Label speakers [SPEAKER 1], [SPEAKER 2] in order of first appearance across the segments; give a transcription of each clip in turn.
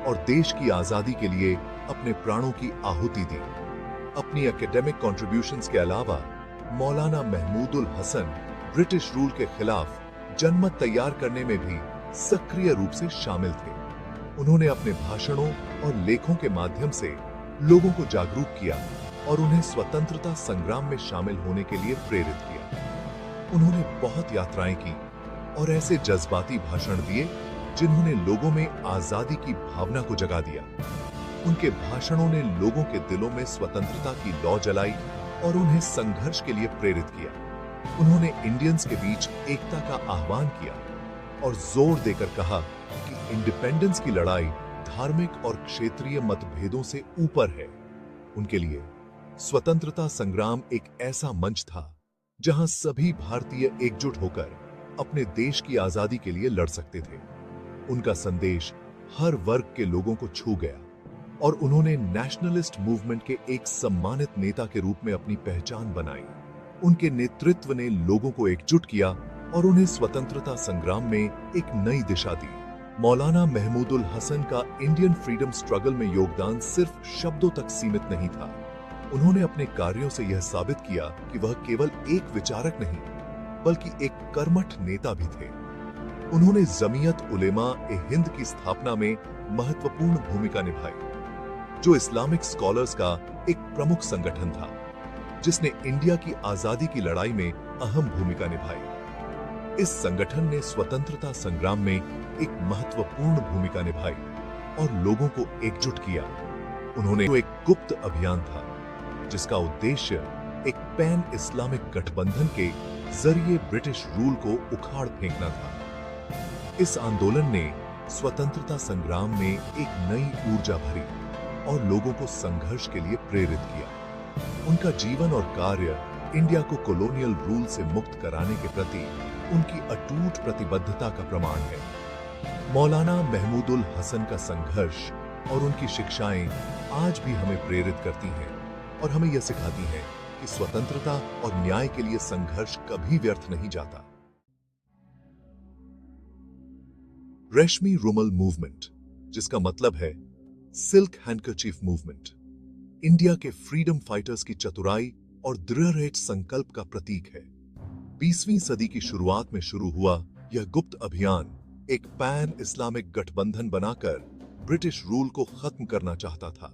[SPEAKER 1] और देश की आजादी के लिए अपने प्राणों की आहुति दी। अपनी एकेडमिक कॉन्ट्रिब्यूशंस के अलावा मौलाना महमूदुल हसन ब्रिटिश रूल के खिलाफ जनमत तैयार करने में भी सक्रिय रूप से शामिल थे। उन्होंने अपने भाषणों और लेखों के माध्यम से लोगों को जागरूक किया और उन्हें स्वतंत्रता संग्राम में शामिल होने के लिए प्रेरित किया। उन्होंने बहुत यात्राएं की और ऐसे जज्बाती भाषण दिए जिन्होंने लोगों में आजादी की भावना को जगा दिया। उनके भाषणों ने लोगों के दिलों में स्वतंत्रता की लौ जलाई और उन्हें संघर्ष के लिए प्रेरित किया। उन्होंने इंडियंस के बीच एकता का आह्वान किया और जोर देकर कहा कि इंडिपेंडेंस की लड़ाई धार्मिक और क्षेत्रीय मतभेदों से ऊपर है। उनके लिए स्वतंत्रता संग्राम एक ऐसा मंच था जहां सभी भारतीय एकजुट होकर अपने देश की आजादी के लिए लड़ सकते थे। उनका संदेश हर वर्ग के लोगों को छू गया और उन्होंने नेशनलिस्ट मूवमेंट के एक सम्मानित नेता के रूप में अपनी पहचान बनाई। उनके नेतृत्व ने लोगों को एकजुट किया और उन्हें स्वतंत्रता संग्राम में एक नई दिशा दी। मौलाना महमूदुल हसन का इंडियन फ्रीडम स्ट्रगल में योगदान सिर्फ शब्दों तक सीमित नहीं था। उन्होंने अपने कार्यों से यह साबित किया कि वह केवल एक विचारक नहीं बल्कि एक कर्मठ नेता भी थे। उन्होंने जमीयत उलेमा ए हिंद की स्थापना में महत्वपूर्ण भूमिका निभाई, जो इस्लामिक स्कॉलर्स का एक प्रमुख संगठन था जिसने इंडिया की आजादी की लड़ाई में अहम भूमिका निभाई। इस संगठन ने स्वतंत्रता संग्राम में एक महत्वपूर्ण भूमिका निभाई और लोगों को एकजुट किया। उन्होंने एक गुप्त अभियान था जिसका उद्देश्य एक पैन इस्लामिक गठबंधन के जरिए ब्रिटिश रूल को उखाड़ फेंकना था। इस आंदोलन ने स्वतंत्रता संग्राम में एक नई ऊर्जा भरी और लोगों को संघर्ष के लिए प्रेरित किया। उनका जीवन और कार्य इंडिया को कॉलोनियल रूल से मुक्त कराने के प्रति उनकी अटूट प्रतिबद्धता का प्रमाण है। मौलाना महमूदुल हसन का संघर्ष और उनकी शिक्षाएं आज भी हमें प्रेरित करती हैं और हमें यह सिखाती हैं कि स्वतंत्रता और न्याय के लिए संघर्ष कभी व्यर्थ नहीं जाता। रेशमी रुमाल मूवमेंट, जिसका मतलब है सिल्क हैंडकरचीफ मूवमेंट, इंडिया के फ्रीडम फाइटर्स की चतुराई और दृढ़ संकल्प का प्रतीक है। 20वीं सदी की शुरुआत में शुरू हुआ यह गुप्त अभियान एक पैन इस्लामिक गठबंधन बनाकर ब्रिटिश रूल को खत्म करना चाहता था।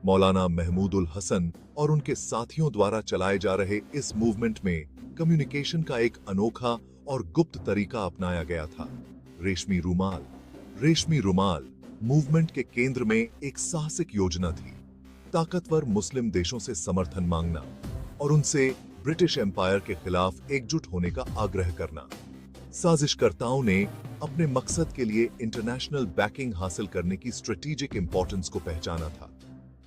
[SPEAKER 1] मौलाना महमूदुल हसन और उनके साथियों द्वारा चलाए जा रहे इस मूवमेंट में कम्युनिकेशन का एक अनोखा और गुप्त तरीका अपनाया गया था। रेशमी रुमाल मूवमेंट के केंद्र में एक साहसिक योजना थी। ताकतवर मुस्लिम देशों से समर्थन मांगना और उनसे ब्रिटिश एम्पायर के खिलाफ एकजुट होने का आग्रह करना। साजिशकर्ताओं ने अपने मकसद के लिए इंटरनेशनल बैकिंग हासिल करने की स्ट्रेटेजिक इंपॉर्टेंस को पहचाना था।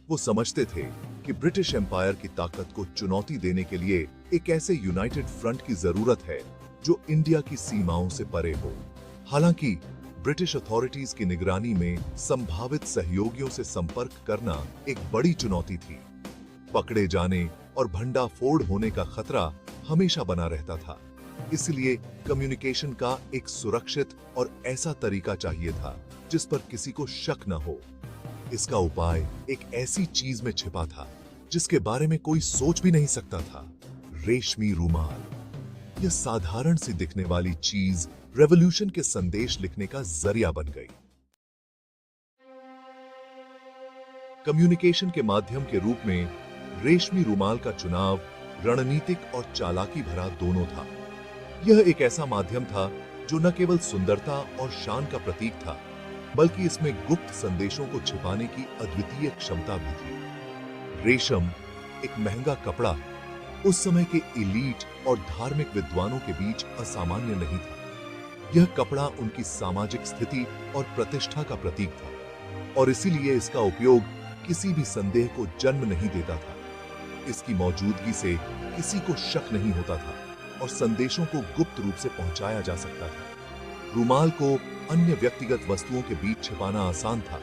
[SPEAKER 1] वो समझते थे कि ब्रिटिश एम्पायर की ताकत को चुनौती देने के लिए एक ऐसे यूनाइटेड फ्रंट की जरूरत है जो इंडिया की सीमाओं से परे हो। हालांकि ब्रिटिश अथॉरिटीज की निगरानी में संभावित सहयोगियों से संपर्क करना एक बड़ी चुनौती थी। पकड़े जाने और भंडाफोड़ होने का खतरा हमेशा बना रहता था। इसलिए कम्युनिकेशन का एक सुरक्षित और ऐसा तरीका चाहिए था जिस पर किसी को शक न हो। इसका उपाय एक ऐसी चीज में छिपा था जिसके बारे में कोई सोच भी नहीं सकता था, रेशमी रुमाल। यह साधारण सी दिखने वाली चीज रेवोल्यूशन के संदेश लिखने का जरिया बन गई। कम्युनिकेशन के माध्यम के रूप में रेशमी रुमाल का चुनाव रणनीतिक और चालाकी भरा दोनों था। यह एक ऐसा माध्यम था जो न केवल सुंदरता और शान का प्रतीक था, बल्कि इसमें गुप्त संदेशों को छिपाने की अद्वितीय क्षमता भी थी। रेशम एक महंगा कपड़ा उस समय के इलीट और धार्मिक विद्वानों के बीच असामान्य नहीं था। यह कपड़ा उनकी सामाजिक स्थिति और प्रतिष्ठा का प्रतीक था और इसीलिए इसका उपयोग किसी भी संदेह को जन्म नहीं देता था। इसकी मौजूदगी से किसी को शक नहीं होता था और संदेशों को गुप्त रूप से पहुंचाया जा सकता था। रुमाल को अन्य व्यक्तिगत वस्तुओं के बीच छिपाना आसान था,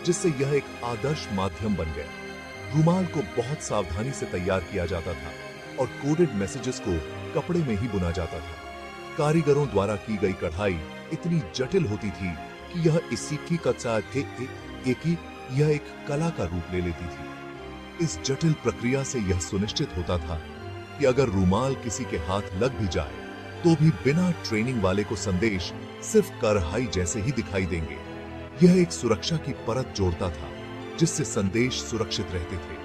[SPEAKER 1] जिससे यह एक आदर्श माध्यम बन गया। रुमाल को बहुत सावधानी से तैयार किया जाता था और कोडेड मैसेजेस को कपड़े में ही बुना जाता था। कारीगरों द्वारा की गई कढ़ाई इतनी जटिल होती थी कि यह इसी की कच्चा थे यह एक कला का रूप ले लेती थी। इस जटिल प्रक्रिया से यह सुनिश्चित होता था कि अगर रूमाल किसी के हाथ लग भी जाए तो भी बिना ट्रेनिंग वाले को संदेश सिर्फ करहाई जैसे ही दिखाई देंगे। यह एक सुरक्षा की परत जोड़ता था जिससे संदेश सुरक्षित रहते थे।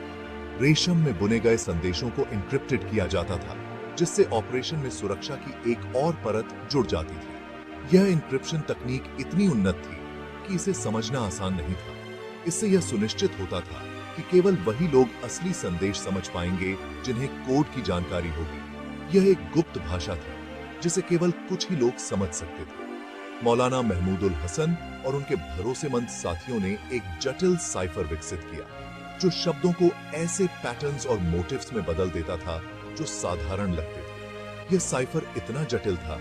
[SPEAKER 1] रेशम में बुने गए संदेशों को एन्क्रिप्टेड किया जाता था जिससे ऑपरेशन में सुरक्षा की एक और परत जुड़ जाती थी। यह एन्क्रिप्शन तकनीक इतनी उन्नत थी कि इसे समझना आसान नहीं था। इससे यह सुनिश्चित होता था कि केवल वही लोग असली संदेश समझ पाएंगे जिन्हें कोड की जानकारी होगी। यह एक गुप्त भाषा थी जिसे केवल कुछ ही लोग समझ सकते थे। मौलाना महमूदुल हसन और उनके भरोसेमंद साथियों ने एक जटिल साइफर विकसित किया जो शब्दों को ऐसे पैटर्न्स और मोटिव्स में बदल देता था जो साधारण लगते थे। यह साइफर इतना जटिल था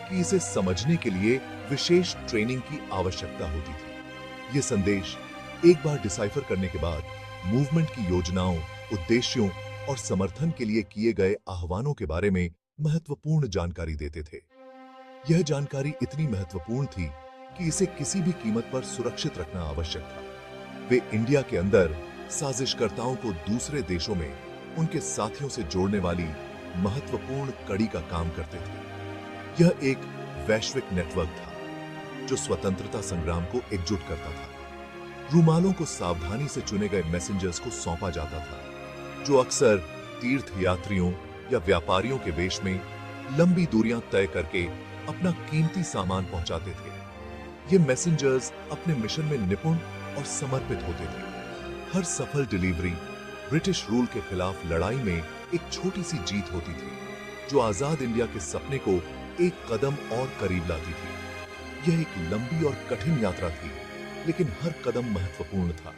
[SPEAKER 1] कि इसे समझने के लिए विशेष ट्रेनिंग की आवश्यकता होती थी। यह संदेश एक बार डिसाइफर करने के बाद मूवमेंट की योजनाओं, उद्देश्यों और समर्थन के लिए किए गए आह्वानों के बारे में महत्वपूर्ण जानकारी देते थे। यह जानकारी इतनी महत्वपूर्ण थी कि इसे किसी भी कीमत पर सुरक्षित रखना आवश्यक था। वे इंडिया के अंदर साजिशकर्ताओं को दूसरे देशों में उनके साथियों से जोड़ने वाली महत्वपूर्ण कड़ी का काम करते थे। यह एक वैश्विक नेटवर्क था जो स्वतंत्रता संग्राम को एकजुट करता था। रूमालों को सावधानी से चुने गए मैसेंजर्स को सौंपा जाता था जो अक्सर तीर्थयात्रियों या व्यापारियों के वेश में लंबी दूरियां तय करके अपना कीमती सामान पहुंचाते थे। ये मैसेंजर्स अपने मिशन में निपुण और समर्पित होते थे। हर सफल डिलीवरी ब्रिटिश रूल के खिलाफ लड़ाई में एक छोटी सी जीत होती थी जो आजाद इंडिया के सपने को एक कदम और करीब लाती थी। यह एक लंबी और कठिन यात्रा थी लेकिन हर कदम महत्वपूर्ण था।